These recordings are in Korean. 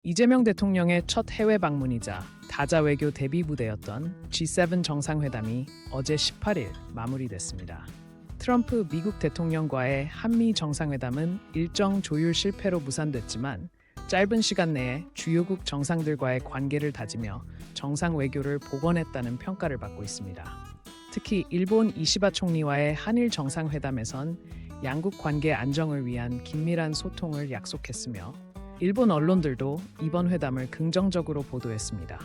이재명 대통령의 첫 해외 방문이자 다자 외교 대비 부대였던 G7 정상회담이 어제 18일 마무리됐습니다. 트럼프 미국 대통령과의 한미 정상회담은 일정 조율 실패로 무산됐지만 짧은 시간 내에 주요국 정상들과의 관계를 다지며 정상 외교를 복원했다는 평가를 받고 있습니다. 특히 일본 이시바 총리와의 한일 정상회담에선 양국 관계 안정을 위한 긴밀한 소통을 약속했으며 일본 언론들도 이번 회담을 긍정적으로 보도했습니다.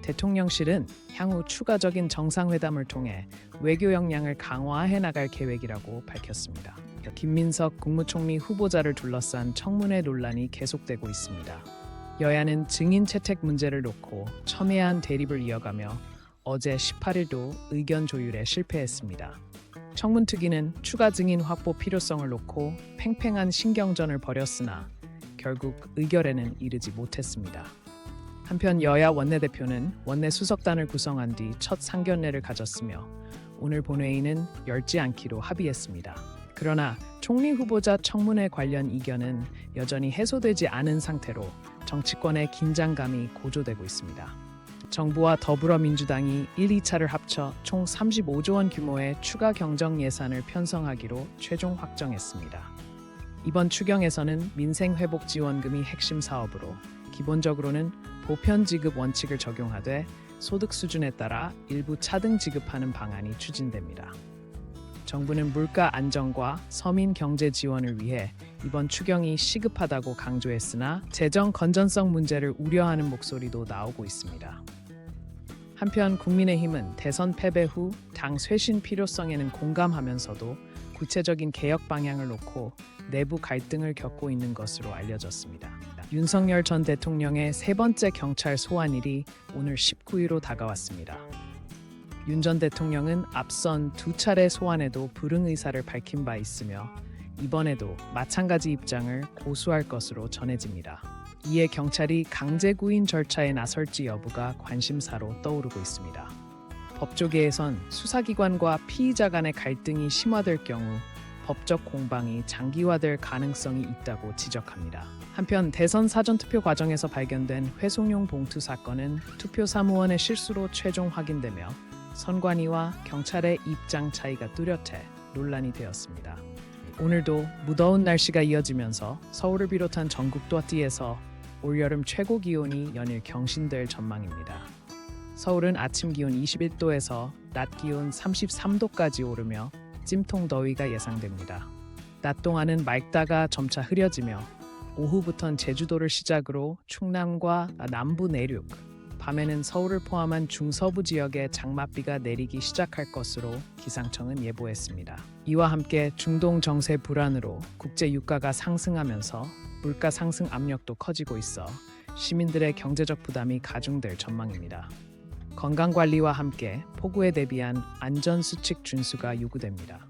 대통령실은 향후 추가적인 정상회담을 통해 외교 역량을 강화해 나갈 계획이라고 밝혔습니다. 김민석 국무총리 후보자를 둘러싼 청문회 논란이 계속되고 있습니다. 여야는 증인 채택 문제를 놓고 첨예한 대립을 이어가며 어제 18일도 의견 조율에 실패했습니다. 청문특위는 추가 증인 확보 필요성을 놓고 팽팽한 신경전을 벌였으나 결국 의결에는 이르지 못했습니다. 한편 여야 원내대표는 원내 수석단을 구성한 뒤 첫 상견례를 가졌으며 오늘 본회의는 열지 않기로 합의했습니다. 그러나 총리 후보자 청문회 관련 이견은 여전히 해소되지 않은 상태로 정치권의 긴장감이 고조되고 있습니다. 정부와 더불어민주당이 1, 2차를 합쳐 총 35조 원 규모의 추가 경정 예산을 편성하기로 최종 확정했습니다. 이번 추경에서는 민생회복지원금이 핵심 사업으로 기본적으로는 보편 지급 원칙을 적용하되 소득 수준에 따라 일부 차등 지급하는 방안이 추진됩니다. 정부는 물가 안정과 서민 경제 지원을 위해 이번 추경이 시급하다고 강조했으나 재정 건전성 문제를 우려하는 목소리도 나오고 있습니다. 한편 국민의힘은 대선 패배 후 당 쇄신 필요성에는 공감하면서도 구체적인 개혁 방향을 놓고 내부 갈등을 겪고 있는 것으로 알려졌습니다. 윤석열 전 대통령의 세 번째 경찰 소환일이 오늘 19일로 다가왔습니다. 윤 전 대통령은 앞선 두 차례 소환에도 불응 의사를 밝힌 바 있으며 이번에도 마찬가지 입장을 고수할 것으로 전해집니다. 이에 경찰이 강제 구인 절차에 나설지 여부가 관심사로 떠오르고 있습니다. 법조계에선 수사기관과 피의자 간의 갈등이 심화될 경우 법적 공방이 장기화될 가능성이 있다고 지적합니다. 한편 대선 사전투표 과정에서 발견된 회송용 봉투 사건은 투표 사무원의 실수로 최종 확인되며 선관위와 경찰의 입장 차이가 뚜렷해 논란이 되었습니다. 오늘도 무더운 날씨가 이어지면서 서울을 비롯한 전국 또띠에서 올여름 최고 기온이 연일 경신될 전망입니다. 서울은 아침 기온 21도에서 낮 기온 33도까지 오르며 찜통 더위가 예상됩니다. 낮 동안은 맑다가 점차 흐려지며 오후부턴 제주도를 시작으로 충남과 남부 내륙, 밤에는 서울을 포함한 중서부 지역에 장맛비가 내리기 시작할 것으로 기상청은 예보했습니다. 이와 함께 중동 정세 불안으로 국제 유가가 상승하면서 물가 상승 압력도 커지고 있어 시민들의 경제적 부담이 가중될 전망입니다. 건강관리와 함께 폭우에 대비한 안전수칙 준수가 요구됩니다.